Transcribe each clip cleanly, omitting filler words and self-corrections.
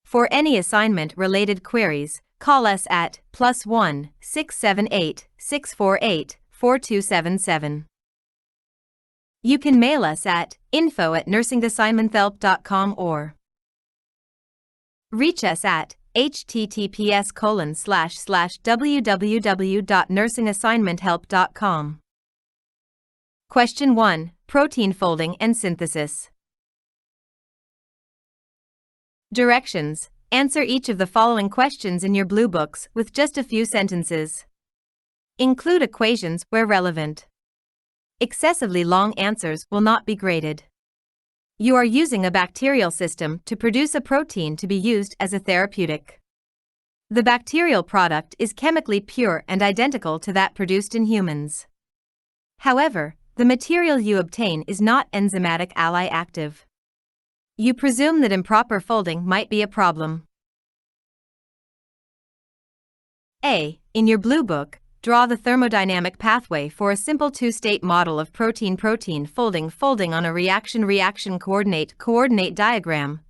For any assignment-related queries, call us at +1 678 648 4277. You can mail us at info@nursingassignmenthelp.com or reach us at https://www.nursingassignmenthelp.com. Question 1. Protein folding and synthesis. Directions. Answer each of the following questions in your blue books with just a few sentences. Include equations where relevant. Excessively long answers will not be graded. You are using a bacterial system to produce a protein to be used as a therapeutic. The bacterial product is chemically pure and identical to that produced in humans. However, the material you obtain is not enzymatic ally active. You presume that improper folding might be a problem. A. In your blue book, draw the thermodynamic pathway for a simple two-state model of protein-protein folding on a reaction coordinate diagram,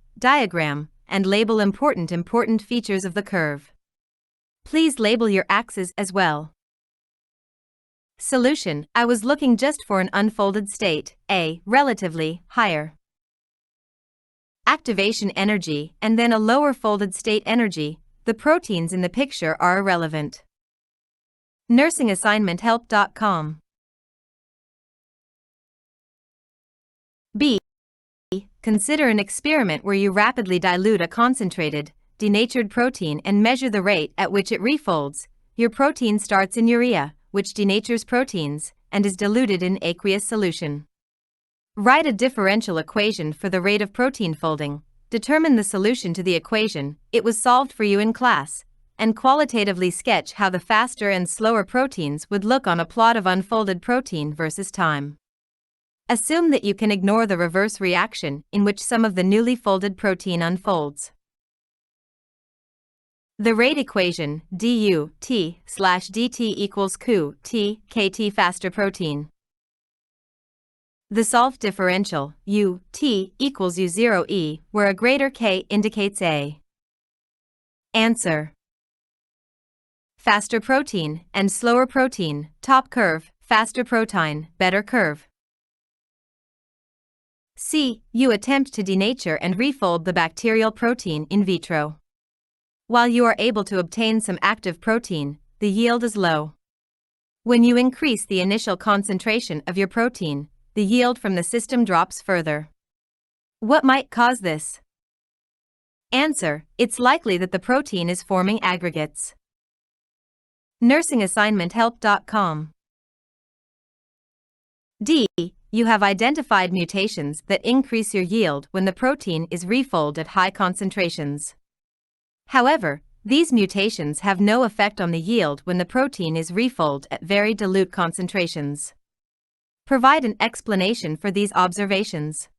and label important features of the curve. Please label your axes as well. Solution. I was looking just for an unfolded state, A, relatively higher activation energy, and then a lower folded state energy. The proteins in the picture are irrelevant. Nursingassignmenthelp.com. B. Consider an experiment where you rapidly dilute a concentrated, denatured protein and measure the rate at which it refolds. Your protein starts in urea, which denatures proteins, and is diluted in aqueous solution. Write a differential equation for the rate of protein folding, determine the solution to the equation, it was solved for you in class, and qualitatively sketch how the faster and slower proteins would look on a plot of unfolded protein versus time. Assume that you can ignore the reverse reaction in which some of the newly folded protein unfolds. The rate equation du/dt equals q t kt faster protein. The solved differential u t equals u0 e, where a greater k indicates a. Answer. Faster protein and slower protein, top curve, faster protein, better curve. C. You attempt to denature and refold the bacterial protein in vitro. While you are able to obtain some active protein, the yield is low. When you increase the initial concentration of your protein, the yield from the system drops further. What might cause this? Answer. It's likely that the protein is forming aggregates. Nursingassignmenthelp.com. D. You have identified mutations that increase your yield when the protein is refolded at high concentrations. However, these mutations have no effect on the yield when the protein is refolded at very dilute concentrations. Provide an explanation for these observations.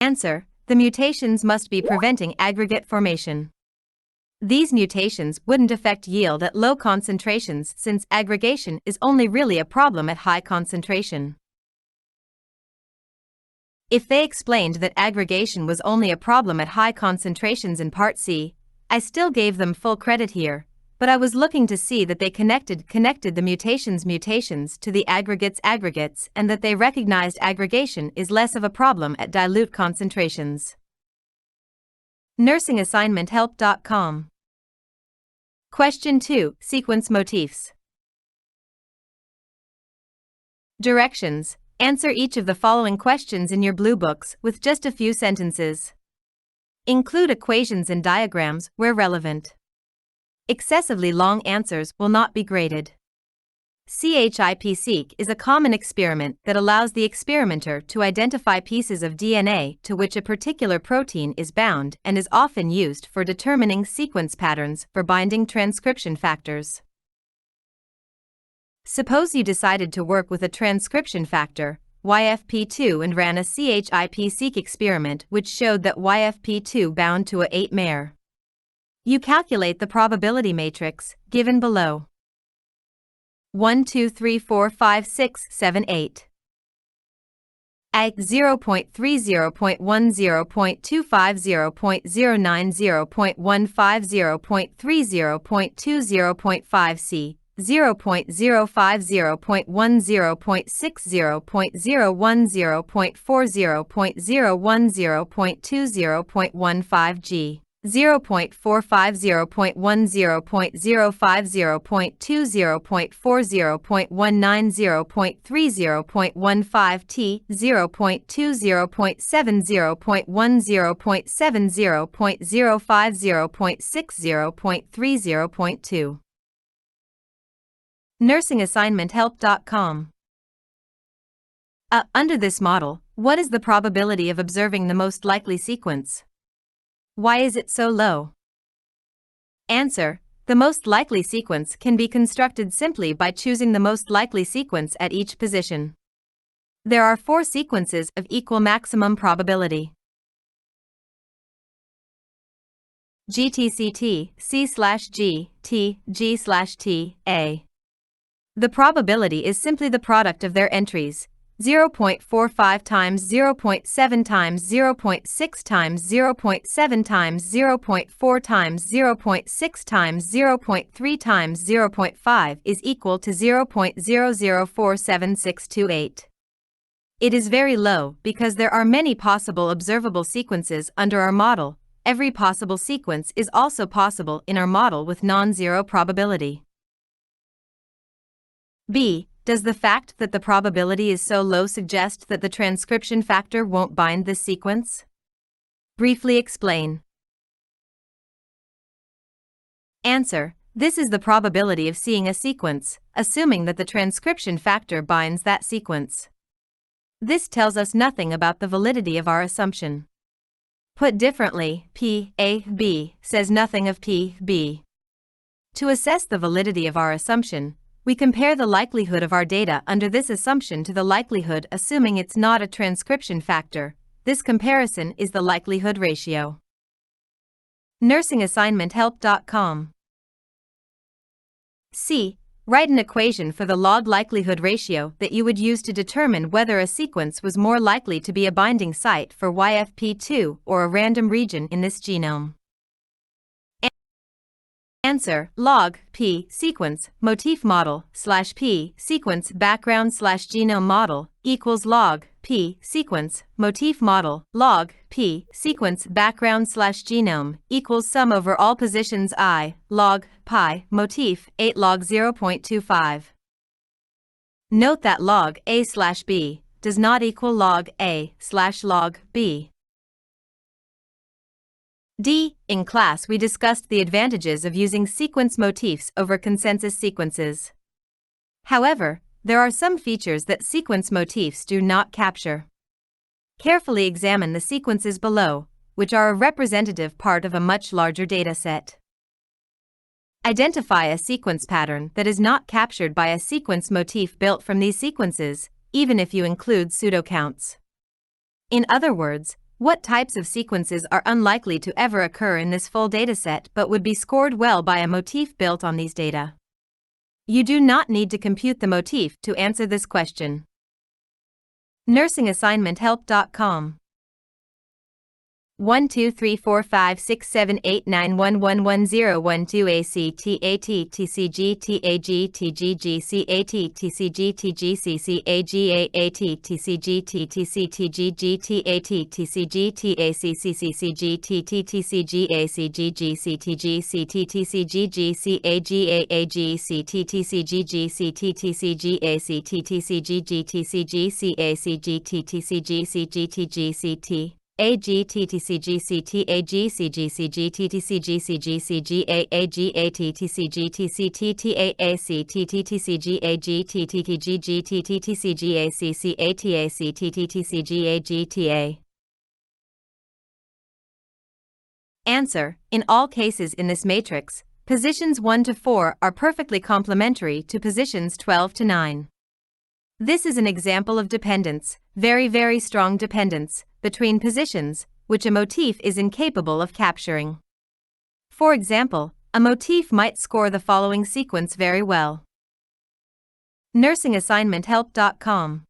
Answer. The mutations must be preventing aggregate formation. These mutations wouldn't affect yield at low concentrations since aggregation is only really a problem at high concentration. If they explained that aggregation was only a problem at high concentrations in Part C, I still gave them full credit here, but I was looking to see that they connected the mutations to the aggregates and that they recognized aggregation is less of a problem at dilute concentrations. Nursingassignmenthelp.com. Question 2. Sequence motifs. Directions. Answer each of the following questions in your blue books with just a few sentences. Include equations and diagrams where relevant. Excessively long answers will not be graded. ChIP-seq is a common experiment that allows the experimenter to identify pieces of DNA to which a particular protein is bound and is often used for determining sequence patterns for binding transcription factors. Suppose you decided to work with a transcription factor, YFP2, and ran a ChIP-seq experiment which showed that YFP2 bound to a 8-mer. You calculate the probability matrix, given below. 1, 2, 3, 4, 5, 6, 7, 8. A 0.30.10.250.090.150.30.20.5 C 0.50.10.40.010.20.15 G 0.450.10.050.20.190.30.15 T 0.20.70.10.50.60.30.2 NursingAssignmentHelp.com. Under this model, what is the probability of observing the most likely sequence? Why is it so low? Answer: the most likely sequence can be constructed simply by choosing the most likely sequence at each position. There are 4 sequences of equal maximum probability. GTCT, C/G, T, G/T, A. The probability is simply the product of their entries, 0.45 times 0.7 times 0.6 times 0.7 times 0.4 times 0.6 times 0.3 times 0.5 is equal to 0.004768. It is very low because there are many possible observable sequences under our model. Every possible sequence is also possible in our model with non-zero probability. B. Does the fact that the probability is so low suggest that the transcription factor won't bind this sequence? Briefly explain. Answer: this is the probability of seeing a sequence, assuming that the transcription factor binds that sequence. This tells us nothing about the validity of our assumption. Put differently, P, A, B says nothing of P, B. To assess the validity of our assumption, we compare the likelihood of our data under this assumption to the likelihood assuming it's not a transcription factor. This comparison is the likelihood ratio. NursingAssignmentHelp.com. C. Write an equation for the log likelihood ratio that you would use to determine whether a sequence was more likely to be a binding site for YFP2 or a random region in this genome. Answer: log P sequence motif model / P sequence background / genome model equals log P sequence motif model log P sequence background / genome equals sum over all positions I log pi motif 8 log 0.25. Note that log A / B does not equal log A / log B. D. In class we discussed the advantages of using sequence motifs over consensus sequences. However, there are some features that sequence motifs do not capture. Carefully examine the sequences below, which are a representative part of a much larger dataset. Identify a sequence pattern that is not captured by a sequence motif built from these sequences, even if you include pseudocounts. In other words, what types of sequences are unlikely to ever occur in this full dataset but would be scored well by a motif built on these data? You do not need to compute the motif to answer this question. NursingAssignmentHelp.com. 1 2 3 4 5 6 7 8 9 1 1 1 0 1 2 ACTAT TCG TAG TGG CAT TCG TGC CAGAAT TCG TTC TGG TAT TCG TAC CCCG TT TCG ACGG CTG CTTCGG CAGAAG CTTCGG CTTCG ACTTCGG TCG CACG TTCG CGTG CT Answer: in all cases in this matrix, positions 1 to 4 are perfectly complementary to positions 12 to 9. This is an example of dependence, very strong dependence, between positions, which a motif is incapable of capturing. For example, a motif might score the following sequence very well. NursingAssignmentHelp.com.